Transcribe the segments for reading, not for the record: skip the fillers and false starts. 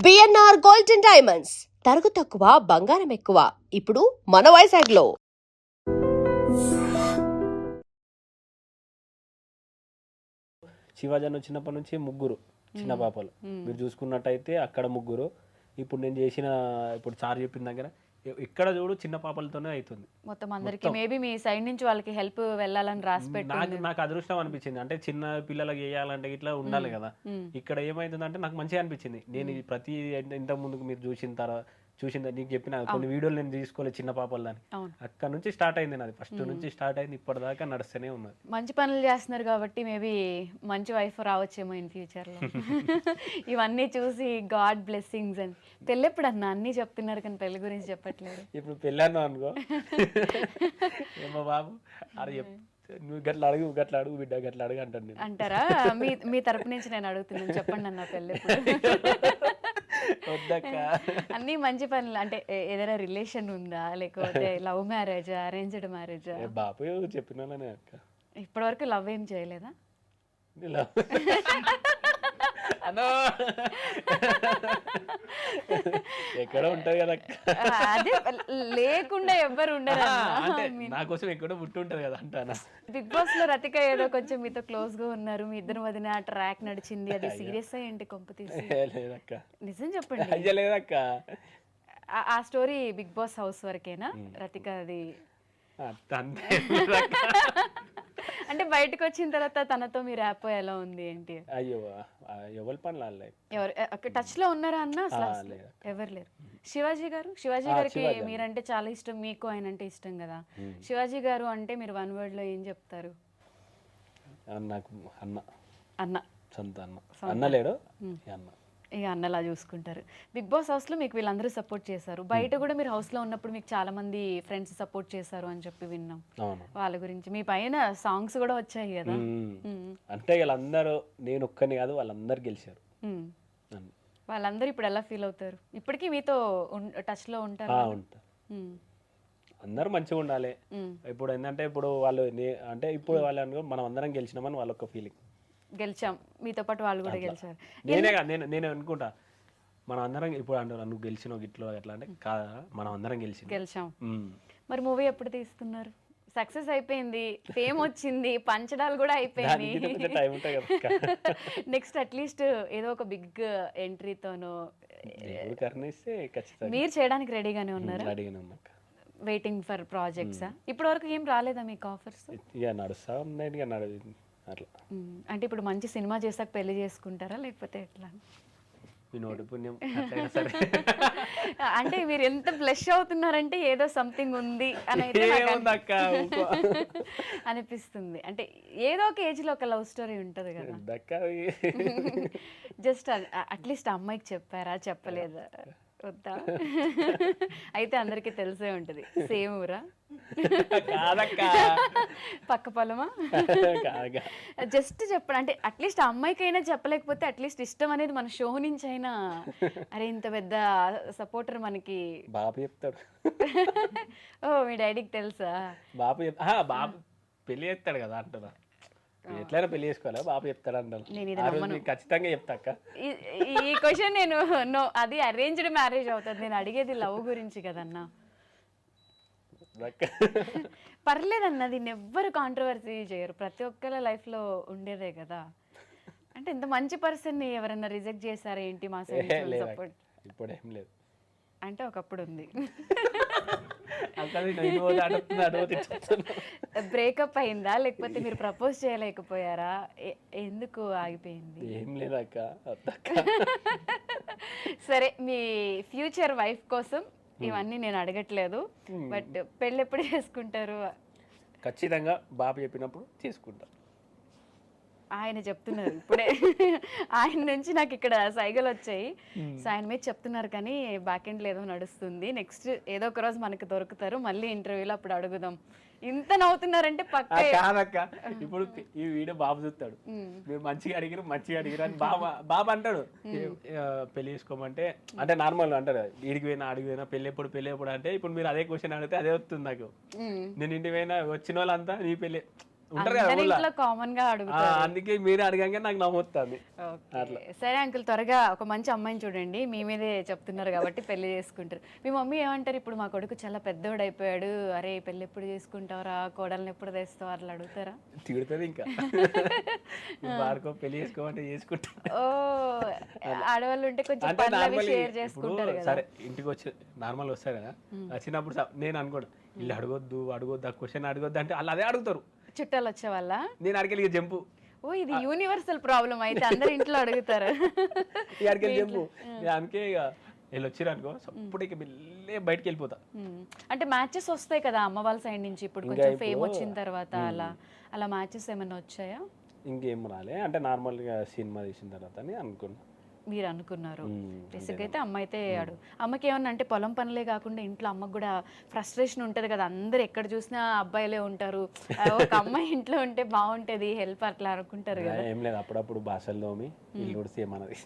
BNR gold and diamonds తరుగు తక్కువ బంగారం ఎక్కువ ఇప్పుడు మన వైజాగ్లో. శివాజీ చిన్నప్పటి నుంచి ముగ్గురు చిన్న పాపలు మీరు చూసుకున్నట్టయితే అక్కడ ముగ్గురు. ఇప్పుడు నేను చేసిన ఇప్పుడు సార్ చెప్పిన దగ్గర ఇక్కడ చూడు చిన్న పాపలతోనే అవుతుంది మొత్తం అందరికి. మేబీ మీ సైడ్ నుంచి వాళ్ళకి హెల్ప్ వెళ్ళాలని రాసి పెట్టి నాకు అదృష్టం అనిపించింది. అంటే చిన్న పిల్లలకి వేయాలంటే ఇట్లా ఉండాలి కదా. ఇక్కడ ఏమైతుందంటే నాకు మంచిగా అనిపించింది. నేను ప్రతి ఇంతకు ముందుకు మీరు చూసిందా నీకు చెప్పిన కొన్ని వీడియోలు నేను తీసుకోలేదు చిన్న పాపలు దాన్ని. అక్కడ నుంచి స్టార్ట్ అయింది నాది, ఫస్ట్ నుంచి స్టార్ట్ అయింది ఇప్పటిదాకా నడుస్తూనే ఉన్నది. మంచి పనులు చేస్తున్నారు కాబట్టి మేబీ మంచి వైఫ్ రావచ్చేమో ఇన్ ఫ్యూచర్ లో. ఇవన్నీ చూసి గాడ్ బ్లెస్సింగ్స్ అని. పెళ్ళి ఎప్పుడు అన్న అన్ని చెప్తున్నారు కానీ పెళ్లి గురించి చెప్పట్లేదు. ఇప్పుడు పెళ్ళాను అనుకో ఏమో బాబు అది నువ్వు గట్లా అడుగు బిడ్డ గట్లా అడుగు అంటాను అంటారా? మీ తరపు నుంచి నేను అడుగుతున్నాను, చెప్పండి అన్న పెళ్ళి అన్ని మంచి పనులు. అంటే ఏదైనా రిలేషన్ ఉందా, లేకపోతే లవ్ మ్యారేజా, అరేంజ్డ్ మ్యారేజా? బాబు చెప్పినానే అక్క. ఇప్పటి వరకు లవ్ ఏం చేయలేదా? ఎక్కడ ఉంటది కదా అదే లేకుండా ఎవ్వరు ఉండరు. నా కోసం ఎక్కడో పుట్టి ఉంటది కదా అంటానా. బిగ్ బాస్ లో రతిక ఏదో కొంచెం మీతో క్లోజ్ గా ఉన్నారు, మీ ఇద్దరు వదిన ట్రాక్ నడిచింది, అది సీరియస్ ఏంటి కొంప తీసి? లేదక్క, నిజం చెప్పండి. లేదక్క. ఆ స్టోరీ బిగ్ బాస్ హౌస్ వరకేనా రతిక? అది అంటే బయటకు వచ్చిన తర్వాత తనతో మీరు యాప్ ఎలా ఉంది ఏంటి? అయ్యో ఎవరి పనులు ఎవరు టచ్ లో ఉన్నారా అన్న? ఎవరు లేరు. శివాజీ గారికి మీరంటే చాలా ఇష్టం, మీకు ఆయన అంటే ఇష్టం కదా. శివాజీ గారు అంటే మీరు వన్ వర్డ్ లో ఏం చెప్తారు? నాకు అన్న. అన్న సొంత అన్న. అన్న లేడు, అన్న. ఇక అన్నలా చూసుకుంటారు. బిగ్ బాస్ హౌస్ లో మీకు వీళ్ళందరూ సపోర్ట్ చేశారు, బయట కూడా మీరు హౌస్ లో ఉన్నప్పుడు మీకు చాలా మంది ఫ్రెండ్స్ సపోర్ట్ చేశారు అని చెప్పి విన్నాం. వాళ్ళ గురించి మీ పైన సాంగ్స్ కూడా వచ్చాయి కదా. అంటే వీళ్ళందరూ నేను ఒక్కని కాదు, వాళ్ళందరూ గెలిచారు. వాళ్ళందరూ ఇప్పుడు ఎలా ఫీల్ అవుతారు? ఇప్పటికీ మీతో టచ్ లో ఉంటారు? అందరూ మంచిగా ఉండాలి. ఇప్పుడు ఏంటంటే ఇప్పుడు వాళ్ళు అంటే ఇప్పుడు వాళ్ళు మనం అందరం గెలిచినామని వాళ్ళొక్క ఫీలింగ్. గెలిచాం, మీతో పాటు వాళ్ళు కూడా గెలిచారు. నేను అనుకుంటా మనం అందరం ఇప్పుడు అంటారు నువ్వు గెలిచినావు గిట్లో ఎట్లా అంటే కాదా, మనం అందరం గెలిచాం. మరి మూవీ ఎప్పుడు తీస్తున్నారు? సక్సెస్ అయిపోయింది, ఫేమ్ వచ్చింది, పంచడాలు కూడా అయిపోయింది. నెక్స్ట్ అట్లీస్ట్ ఏదో ఒక బిగ్ ఎంట్రీతోనో మీరు చేయడానికి రెడీగానే ఉన్నారా? వెయిటింగ్ ఫర్ ప్రాజెక్ట్సా? ఇప్పటి వరకు ఏం రాలేదా మీకు ఆఫర్స్? అట్లా అంటే ఇప్పుడు మంచి సినిమా చేసాక పెళ్లి చేసుకుంటారా లేకపోతే ఎట్లా? అంటే మీరు ఎంత బ్లష్ అవుతున్నారంటే ఏదో సంథింగ్ ఉంది అని అనిపిస్తుంది. అంటే ఏదో ఒక ఏజ్ లో ఒక లవ్ స్టోరీ ఉంటది కదా. జస్ట్ అట్లీస్ట్ అమ్మాయికి చెప్పారా, చెప్పలేదా? వద్దా? అయితే అందరికి తెలిసే ఉంటది. సేమ్ ఊరా, పక్క పొలమా? జస్ట్ చెప్పండి. అంటే అట్లీస్ట్ అమ్మాయికైనా చెప్పలేకపోతే అట్లీస్ట్ ఇష్టం అనేది మన షో నుంచి అయినా, అరే ఇంత పెద్ద సపోర్టర్ మనకి బాబు చెప్తాడు. ఓ మీ డాడీకి తెలుసా? బాబు పెళ్లి చేస్తాడు కదా అంటున్నా. ఎట్లయినా పెళ్లి చేసుకోవాలి, బాబు చెప్తాడు అంటాను. ఖచ్చితంగా చెప్తాక. ఈ క్వశ్చన్ నేను నో, అది అరేంజ్డ్ మ్యారేజ్ అవుతుంది. నేను అడిగేది లవ్ గురించి కదన్నా. పర్లేదన్న, దీన్ని ఎవ్వరు కాంట్రవర్సీ చేయరు, ప్రతి ఒక్కరి లైఫ్ లో ఉండేదే కదా. అంటే ఇంత మంచి పర్సన్ ని ఎవరైనా రిజెక్ట్ చేశారా ఏంటి మా సైడ్ సపోర్ట్? ఇప్పుడు ఏం లేదు. అంటే ఒకప్పుడు ఉంది. బ్రేకప్ అయిందా లేకపోతే మీరు ప్రపోజ్ చేయలేకపోయారా? ఎందుకు ఆగిపోయింది? ఏం లేదక్క. సరే, మీ ఫ్యూచర్ వైఫ్ కోసం ఇవన్నీ నేను అడగట్లేదు, బట్ పెళ్ళి ఎప్పుడు చేసుకుంటారు? ఖచ్చితంగా బాబు చెప్పినప్పుడు చేసుకుంటా. ఆయన చెప్తున్నారు ఇప్పుడే, ఆయన నుంచి నాకు ఇక్కడ సైగలు వచ్చాయి. సో ఆయన మీద చెప్తున్నారు కానీ బ్యాక్ ఎండ్ ఏదో నడుస్తుంది. నెక్స్ట్ ఏదో ఒక రోజు మనకు దొరుకుతారు, మళ్ళీ ఇంటర్వ్యూలో అప్పుడు అడుగుదాం. ఇంత నవ్వుతున్నారంటే పక్క కాదక్క. ఇప్పుడు ఈ వీడియో బాబు చూస్తాడు, మీరు మంచిగా అడిగిరు అని బాబు అంటాడు. పెళ్లి చేసుకోమంటే అంటే నార్మల్ అంటారు, ఈడికి పోయినా ఆడికి పోయినా పెళ్ళి ఎప్పుడు అంటే ఇప్పుడు మీరు అదే క్వశ్చన్ అడిగితే అదే వస్తుంది నాకు. నేను ఇంటికి పోయినా వచ్చిన వాళ్ళంతా నీ పెళ్ళి ఉంటారు కదా అందరి ఊళ్ళో. ఇంట్లో కామన్ గా అడుగుతారు. అందుకే మీరు అడగంగా నాకు నవ్వుతుంది. ఓకే. సరే అంకుల్, త్వరగా ఒక మంచి అమ్మాయిని చూడండి. మీ మీదే చెప్తున్నారు కాబట్టి పెళ్లి చేసుకుంటారు. మీ మమ్మీ ఏమంటారు? ఇప్పుడు మా కొడుకు చాలా పెద్దోడు అయిపోయాడు, అరే పెళ్లి ఎప్పుడు చేసుకుంటావురా, కోడల్ని ఎప్పుడు తెస్తావు అట్లా అడుగుతారా? తిడుతుంది ఇంకా. వాడుకో పెళ్లి చేసుకోమంటే చేసుకుంటా. ఓ, ఆడవాళ్ళు ఉంటే కొంచెం అంటే పనులు అవి నార్మల్ షేర్ చేసుకుంటారు కదా. సరే ఇంటికి వచ్చి నార్మల్ వస్తారు కదా, వచ్చినప్పుడు నేను అనుకోను ఇల్లు అడగొద్దు ఆ క్వశ్చన్ అడగొద్దు అంటే వాళ్ళు అదే అడుగుతారు. చుట్టాలు వచ్చే వాళ్ళ? నేను అడిగెళ్ళి జంపు ఓ, ఇది యూనివర్సల్ ప్రాబ్లం అయితే అందరి ఇంట్లో అడుగుతారు. అడిగెళ్ళి జంపు. అందుకే ఇక వీళ్ళు వచ్చారు అనుకో ఇప్పుడు ఇక వెళ్ళే బయటకు వెళ్ళిపోతా. అంటే మ్యాచెస్ వస్తాయి కదా అమ్మ వాళ్ళ సైడ్ నుంచి, ఇప్పుడు కొంచెం ఫేమ్ వచ్చిన తర్వాత అలా అలా మ్యాచెస్ ఏమైనా వచ్చాయా? ఇంకేం రాలే, అంటే నార్మల్గా సినిమా తీసిన తర్వాత అని అనుకున్నా. మీరు అనుకున్నారు. బేసిక్ అయితే అమ్మ అయితే అమ్మకి ఏమన్నా అంటే పొలం పనులే కాకుండా ఇంట్లో అమ్మకు కూడా ఫ్రస్ట్రేషన్ ఉంటుంది కదా, అందరు ఎక్కడ చూసినా అబ్బాయిలే ఉంటారు, ఒక అమ్మాయి ఇంట్లో ఉంటే బాగుంటది హెల్ప్ అట్లా అనుకుంటారు కదా. ఏం లేదు, అప్పుడప్పుడు భాషలు తోమి ఇల్లు కూడా ఏమన్నది.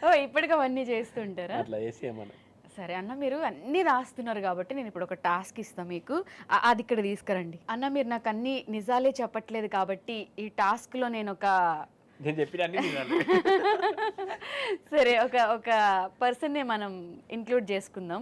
ఓ, ఇప్పటికి అవన్నీ చేస్తుంటారా? అట్లా చేసి ఏమన్నా. సరే అన్న, మీరు అన్నీ రాస్తున్నారు కాబట్టి నేను ఇప్పుడు ఒక టాస్క్ ఇస్తాను మీకు, అది ఇక్కడ తీసుకురండి. అన్న, మీరు నాకు అన్ని నిజాలే చెప్పట్లేదు కాబట్టి ఈ టాస్క్లో నేను నేను చెప్పిన అన్ని నిజాలే. సరే ఒక పర్సన్ని మనం ఇంక్లూడ్ చేసుకుందాం.